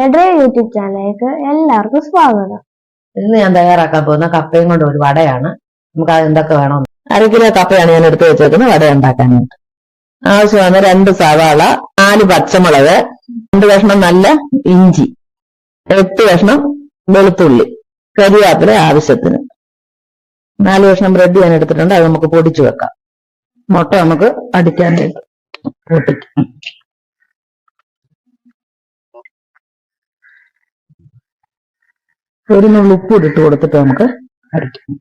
എഡ്രേ YouTube ചാനലിലേക്ക് എല്ലാവർക്കും സ്വാഗതം. ഇന്ന് ഞാൻ തയ്യാറാക്കാൻ പോകുന്ന കപ്പയും കൊണ്ട് ഒരു വടയാണ്. നമുക്ക് അത് എന്തൊക്കെ വേണം? 1/2 കിലോ കപ്പയാണ് ഞാൻ എടുത്ത് വെച്ചേക്കുന്നത് വട ഉണ്ടാക്കാനായിട്ട്. ആവശ്യമാണ് 2 സവാള, 4 പച്ചമുളക്, 2 കഷ്ണം നല്ല ഇഞ്ചി, 8 കഷ്ണം വെളുത്തുള്ളി, കരിവേപ്പില ആവശ്യത്തിന്, 4 കഷ്ണം ബ്രെഡ് ഞാൻ എടുത്തിട്ടുണ്ട്. അത് നമുക്ക് പൊടിച്ചു വെക്കാം. മുട്ട നമുക്ക് അടിക്കാനായിട്ട് പൊട്ടിക്കാം. ഒരു നുള്ളി ഉപ്പ് ഇട്ട് കൊടുത്തിട്ട് നമുക്ക് അടിക്കാം.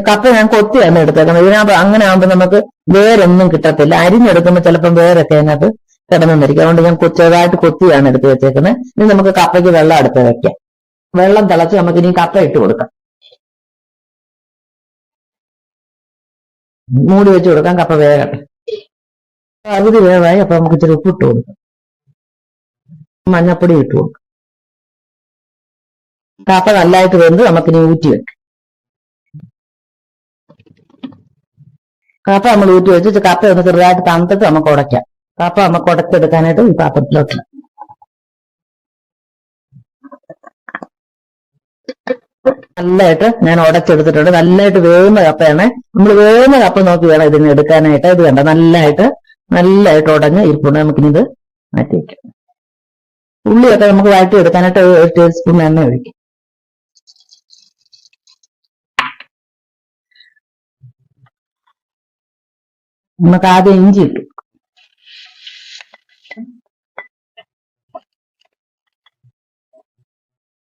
കപ്പ ഞാൻ കൊത്തിയാണ് എടുത്തേക്കുന്നത്. ഇതിനകത്ത് അങ്ങനെ ആകുമ്പോൾ നമുക്ക് വേരൊന്നും കിട്ടത്തില്ല. അരിഞ്ഞെടുക്കുമ്പോൾ ചിലപ്പം വേരൊക്കെ അതിനകത്ത് കിടന്നിരിക്കും. അതുകൊണ്ട് ഞാൻ ചെറുതായിട്ട് കൊത്തിയാണ് എടുത്ത് വെച്ചേക്കുന്നത്. ഇനി നമുക്ക് കപ്പയ്ക്ക് വെള്ളം അടുത്ത് വെക്കാം. വെള്ളം തിളച്ച് നമുക്ക് ഇനി കപ്പ ഇട്ട് കൊടുക്കാം. മൂടി വെച്ച് കൊടുക്കാം. കപ്പ വേകട്ടെ. പകുതി വേവായി. അപ്പൊ നമുക്ക് ഇച്ചിരി ഉപ്പ് ഇട്ട് കൊടുക്കാം. മഞ്ഞപ്പൊടി ഇട്ട് കൊടുക്കും. കപ്പ നല്ലതായിട്ട് വെന്ത് നമുക്കിനി ഊറ്റി വെക്കാം. കപ്പ നമ്മൾ ഊറ്റി വെച്ച് കപ്പ ഒന്ന് ചെറുതായിട്ട് തണുത്തിട്ട് നമുക്ക് ഉടയ്ക്കാം. കപ്പ നമുക്ക് ഉടച്ചെടുക്കാനായിട്ട് ഈ പാത്രത്തിലോട്ട് നല്ലതായിട്ട് ഞാൻ ഉടച്ചെടുത്തിട്ടുണ്ട്. നല്ലതായിട്ട് വേവുന്ന കപ്പയാണ്. നമ്മൾ വേവുന്ന കപ്പ നോക്കി വേണം ഇതിന് എടുക്കാനായിട്ട്. ഇത് വേണ്ട, നല്ലതായിട്ട് ഉടഞ്ഞ് ഇരിപ്പുണ്ട്. നമുക്കിനി ഇത് മാറ്റി വയ്ക്കാം. ഉള്ളിയൊക്കെ നമുക്ക് വഴറ്റി എടുക്കാനായിട്ട് 1 ടേബിൾ സ്പൂൺ എണ്ണ ഒഴിക്കും. നമുക്ക് ആദ്യം ഇഞ്ചി ഇട്ടു.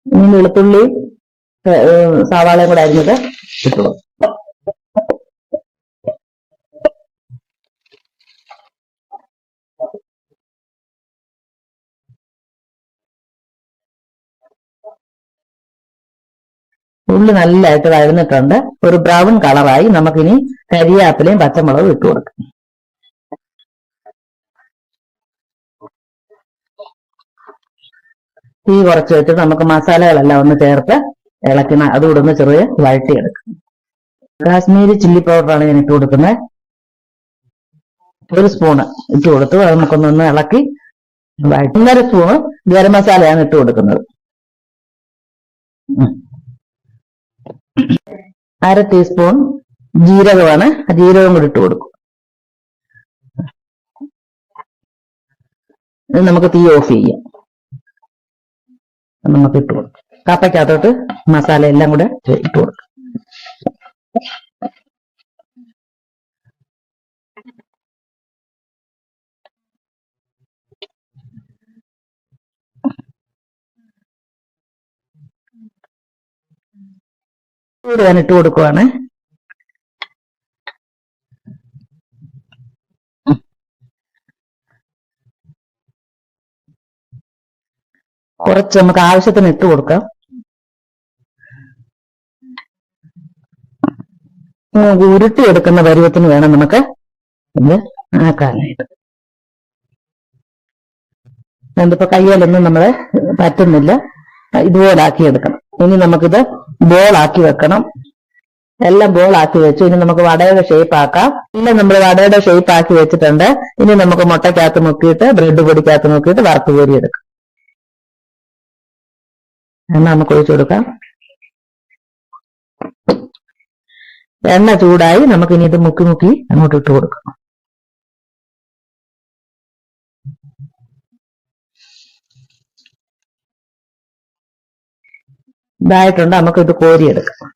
ഇനി വെളുത്തുള്ളി സവാളയും കൂടെ അരിഞ്ഞത് ഇട്ടു. ഉള്ളി നല്ലതായിട്ട് വഴന്നിട്ടുണ്ട്. ഒരു ബ്രൗൺ കളറായി. നമുക്കിനി കരിവേപ്പിലയും പച്ചമുളകും ഇട്ട് കൊടുക്കാം. തീ കുറച്ച് വെച്ചിട്ട് നമുക്ക് മസാലകളെല്ലാം ഒന്ന് ചേർത്ത് ഇളക്കി അതുകൂടെ ഒന്ന് ചെറിയ വഴറ്റിയെടുക്കും. കാശ്മീരി ചില്ലി പൗഡറാണ് ഞാൻ ഇട്ട് കൊടുക്കുന്നത്. 1 സ്പൂണ് ഇട്ട് കൊടുത്തു. അത് നമുക്കൊന്നൊന്ന് ഇളക്കി വഴറ്റി. 1.5 സ്പൂണ് ഗരം മസാലയാണ് ഇട്ട് കൊടുക്കുന്നത്. 1/2 ടീസ്പൂൺ ജീരകമാണ്. ജീരകം കൂടി ഇട്ട് കൊടുക്കും. ഇത് നമുക്ക് തീ ഓഫ് ചെയ്യാം. നമുക്ക് ഇട്ട് കൊടുക്കും. കപ്പയ്ക്കകത്തോട്ട് മസാല എല്ലാം കൂടെ ഇട്ട് കൊടുക്കും. ഞാൻ ഇട്ട് കൊടുക്കുവാണ്. കുറച്ച് നമുക്ക് ആവശ്യത്തിന് ഇട്ട് കൊടുക്കാം. ഉരുട്ടിയെടുക്കുന്ന പരുവത്തിന് വേണം നമുക്ക് ഇത് ആക്കാനായിട്ട്. എന്തിപ്പോ കയ്യാലൊന്നും നമ്മളെ പറ്റുന്നില്ല. ഇതുപോലെ ആക്കിയെടുക്കണം. ഇനി നമുക്കിത് ബോളാക്കി വെക്കണം. എല്ലാം ബോളാക്കി വെച്ചു. ഇനി നമുക്ക് വടയുടെ ഷേപ്പ് ആക്കാം. എല്ലാം നമ്മൾ വടയുടെ ഷേപ്പ് ആക്കി വെച്ചിട്ടുണ്ട്. ഇനി നമുക്ക് മുട്ടക്കകത്ത് മുക്കിയിട്ട് ബ്രെഡ് പൊടിക്കകത്ത് മുക്കിയിട്ട് വറുത്ത് കോരിയെടുക്കാം. എണ്ണ നമുക്ക് ഒഴിച്ചു കൊടുക്കാം. എണ്ണ ചൂടായി. നമുക്കിനി ഇത് മുക്കി അങ്ങോട്ട് ഇട്ട് കൊടുക്കാം. ഇതായിട്ടുണ്ട്. നമുക്ക് ഇത് കോരിയെടുക്കാം.